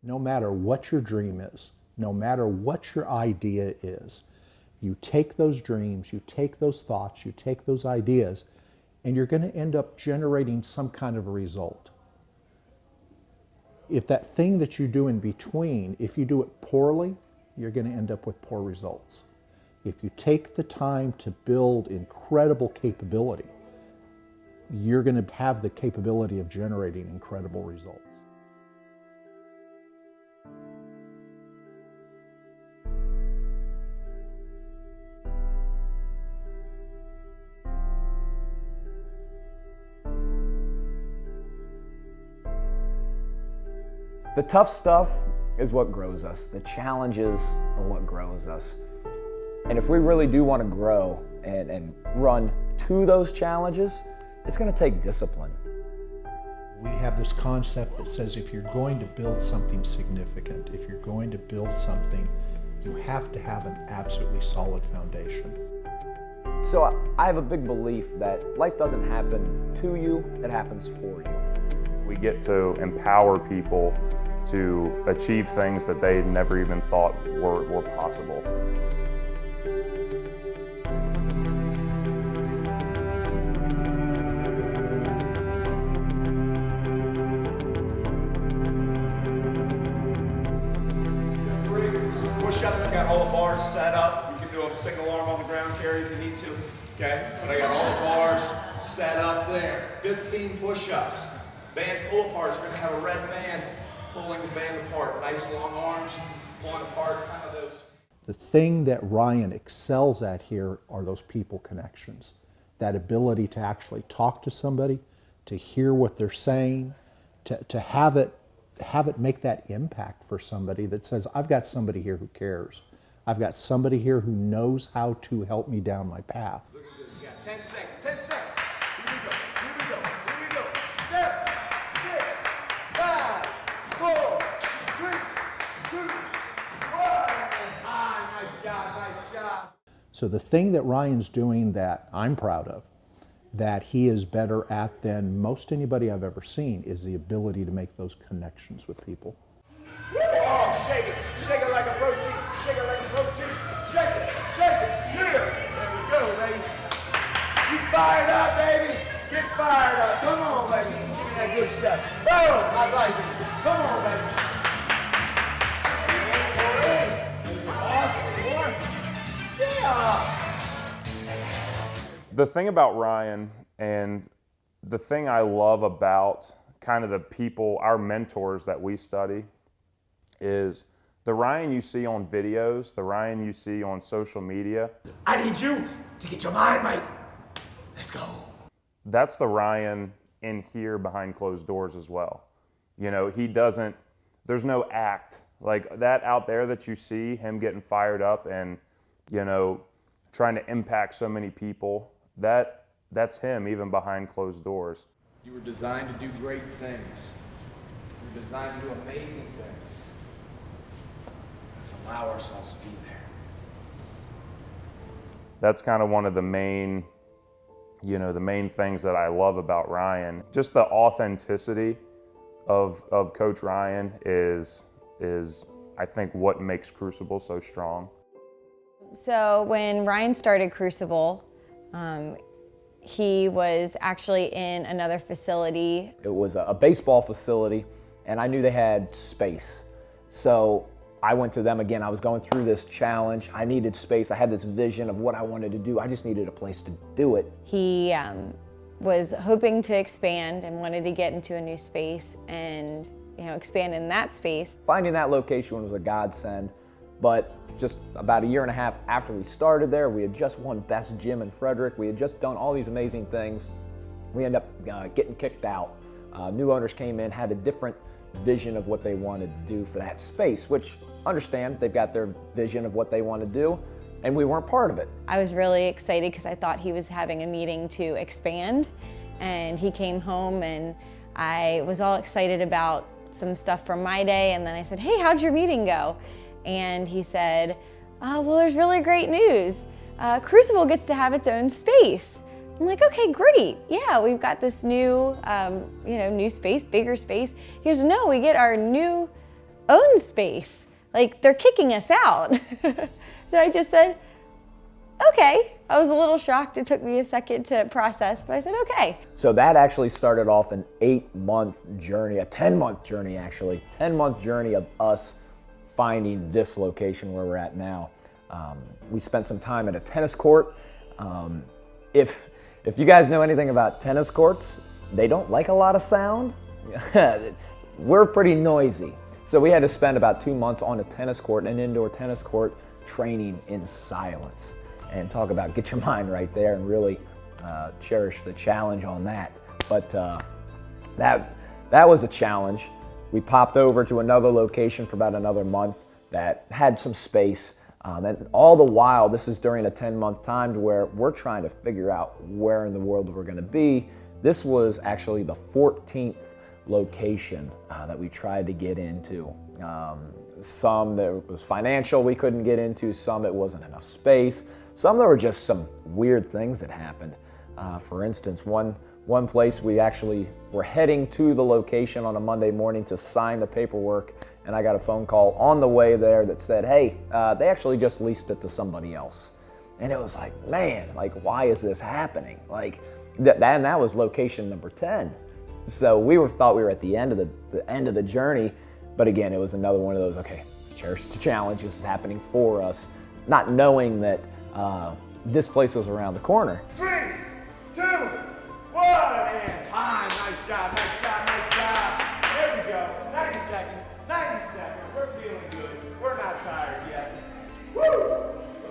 No matter what your dream is, no matter what your idea is, you take those dreams, you take those thoughts, you take those ideas, and you're going to end up generating some kind of a result. If that thing that you do in between, if you do it poorly, you're going to end up with poor results. If you take the time to build incredible capability, you're going to have the capability of generating incredible results. The tough stuff is what grows us. The challenges are what grows us. And if we really do want to grow and run to those challenges, it's going to take discipline. We have this concept that says if you're going to build something significant, if you're going to build something, you have to have an absolutely solid foundation. So I have a big belief that life doesn't happen to you, it happens for you. We get to empower people to achieve things that they never even thought were possible. Push-ups, I've got all the bars set up. You can do a single arm on the ground carry if you need to, okay? But I got all the bars set up there. 15 push-ups. Band pull-aparts, we're gonna have a red band pulling the band apart. Nice long arms, pulling apart, kind of those. The thing that Ryan excels at here are those people connections. That ability to actually talk to somebody, to hear what they're saying, to have it make that impact for somebody that says, I've got somebody here who cares. I've got somebody here who knows how to help me down my path. Look at this, you got 10 seconds, 10 seconds. Here we go, here we go, here we go. 7, 6, 5, 4, 3, 2, 1, and time. Nice job, nice job. So the thing that Ryan's doing that I'm proud of, that he is better at than most anybody I've ever seen, is the ability to make those connections with people. Oh, shake it like a protein, shake it like a protein, shake it, yeah. There we go, baby. Get fired up, baby. Get fired up. Come on, baby. Give me that good stuff. Boom, I like it. Come on, baby. Awesome, boy. Yeah. The thing about Ryan, and the thing I love about kind of the people, our mentors that we study, is the Ryan you see on videos, the Ryan you see on social media. I need you to get your mind right. Let's go. That's the Ryan in here behind closed doors as well. You know, there's no act like that out there that you see, him getting fired up and, you know, trying to impact so many people. That's him even behind closed doors. You were designed to do great things. You were designed to do amazing things. Let's allow ourselves to be there. That's kind of one of the main things that I love about Ryan. Just the authenticity of Coach Ryan is I think what makes Crucible so strong. So when Ryan started Crucible, he was actually in another facility. It was a baseball facility, and I knew they had space. So I went to them again. I was going through this challenge. I needed space. I had this vision of what I wanted to do. I just needed a place to do it. He was hoping to expand and wanted to get into a new space and, you know, expand in that space. Finding that location was a godsend, but just about a year and a half after we started there, we had just won Best Gym in Frederick. We had just done all these amazing things. We ended up getting kicked out. New owners came in, had a different vision of what they wanted to do for that space, which, understand, they've got their vision of what they want to do, and we weren't part of it. I was really excited because I thought he was having a meeting to expand, and he came home and I was all excited about some stuff from my day, and then I said, hey, how'd your meeting go? And he said, oh, well, there's really great news. Crucible gets to have its own space. I'm like, okay, great. Yeah, we've got this new, new space, bigger space. He goes, no, we get our new own space. Like, they're kicking us out. And I just said, okay. I was a little shocked. It took me a second to process, but I said, okay. So that actually started off an 8-month journey, a 10-month journey actually, 10-month journey of us finding this location where we're at now. We spent some time at a tennis court. If you guys know anything about tennis courts, they don't like a lot of sound. We're pretty noisy. So we had to spend about 2 months on a tennis court, an indoor tennis court, training in silence. And talk about get your mind right there and really cherish the challenge on that. But that was a challenge. We popped over to another location for about another month that had some space. And all the while, this is during a 10-month time to where we're trying to figure out where in the world we're gonna be. This was actually the 14th location that we tried to get into. Some that was financial we couldn't get into, some it wasn't enough space, some there were just some weird things that happened. For instance, one place we actually were heading to the location on a Monday morning to sign the paperwork, and I got a phone call on the way there that said, hey, they actually just leased it to somebody else. And it was like, man, like, why is this happening? Like, that was location number 10. So thought we were at the end of the journey, but again, it was another one of those, okay, cherish the challenge, this is happening for us, not knowing that this place was around the corner. 3, 2, 1, and time. Nice job, nice job, nice job. There we go. 90 seconds, 90 seconds. We're feeling good. We're not tired yet. Woo!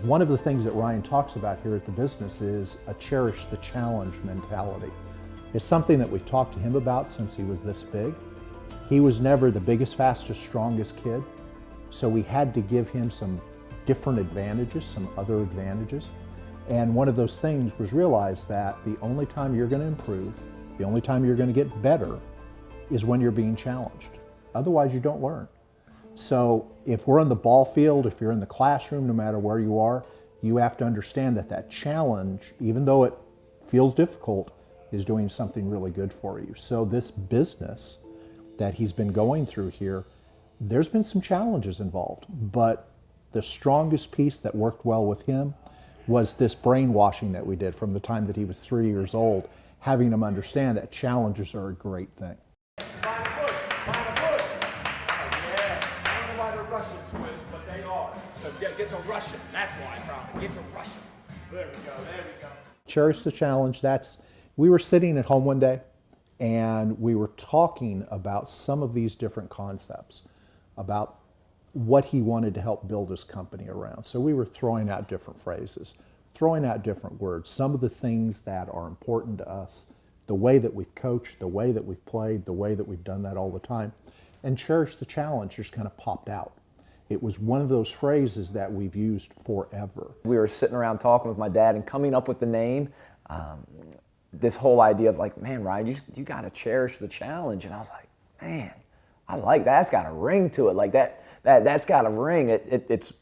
One of the things that Ryan talks about here at the business is a cherish the challenge mentality. It's something that we've talked to him about since he was this big. He was never the biggest, fastest, strongest kid, so we had to give him some different advantages, some other advantages. And one of those things was realize that the only time you're going to improve, the only time you're going to get better is when you're being challenged. Otherwise, you don't learn. So if we're on the ball field, if you're in the classroom, no matter where you are, you have to understand that that challenge, even though it feels difficult, is doing something really good for you. So this business that he's been going through here, there's been some challenges involved, but the strongest piece that worked well with him was this brainwashing that we did from the time that he was 3 years old, having him understand that challenges are a great thing. Find a bush, find a bush. Oh, yeah, I don't know why they're Russian twists, but they are. So get to Russian, that's why, probably. Get to Russian. There we go, there we go. Cherish the challenge, we were sitting at home one day and we were talking about some of these different concepts, about what he wanted to help build his company around. So we were throwing out different phrases, throwing out different words, some of the things that are important to us, the way that we've coached, the way that we've played, the way that we've done that all the time. And cherish the challenge just kind of popped out. It was one of those phrases that we've used forever. We were sitting around talking with my dad and coming up with the name. This whole idea of like, man, Ryan, you got to cherish the challenge. And I was like, man, I like that. That's got a ring to it. Like that's got a ring. It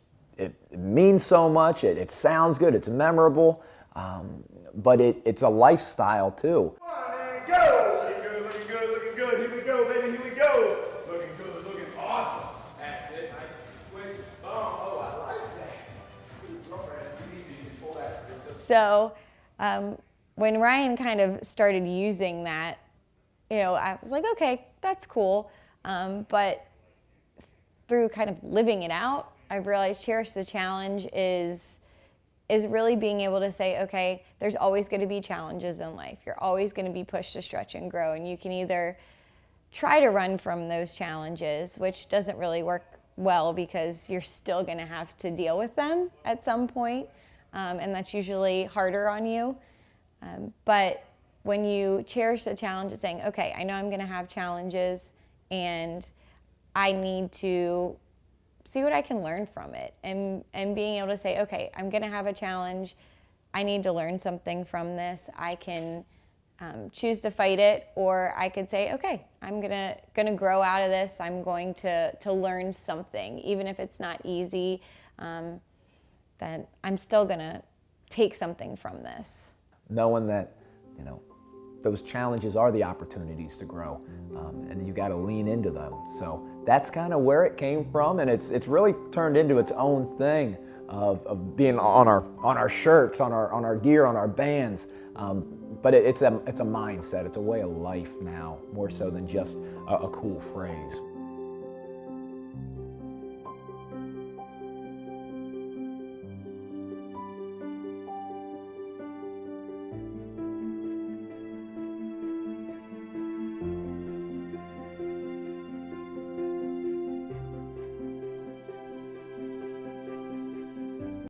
means so much. It sounds good. It's memorable. But it's a lifestyle too. Come on, and go. Looking good, looking good, looking good. Here we go, baby. Here we go. Looking good, looking awesome. That's it. Nice, quick. Oh, I like that. Girlfriend, easy. You can pull that. So when Ryan kind of started using that, I was like, okay, that's cool. But through kind of living it out, I've realized cherish the challenge is really being able to say, okay, there's always going to be challenges in life. You're always going to be pushed to stretch and grow. And you can either try to run from those challenges, which doesn't really work well because you're still going to have to deal with them at some point. And that's usually harder on you. But when you cherish the challenge of saying, okay, I know I'm going to have challenges and I need to see what I can learn from it, and being able to say, okay, I'm going to have a challenge. I need to learn something from this. I can choose to fight it, or I could say, okay, I'm gonna grow out of this. I'm going to learn something, even if it's not easy. Then I'm still gonna take something from this. Knowing that, those challenges are the opportunities to grow, and you got to lean into them. So that's kind of where it came from, and it's really turned into its own thing of being on our shirts, on our gear, on our bands. But it's a mindset. It's a way of life now, more so than just a cool phrase.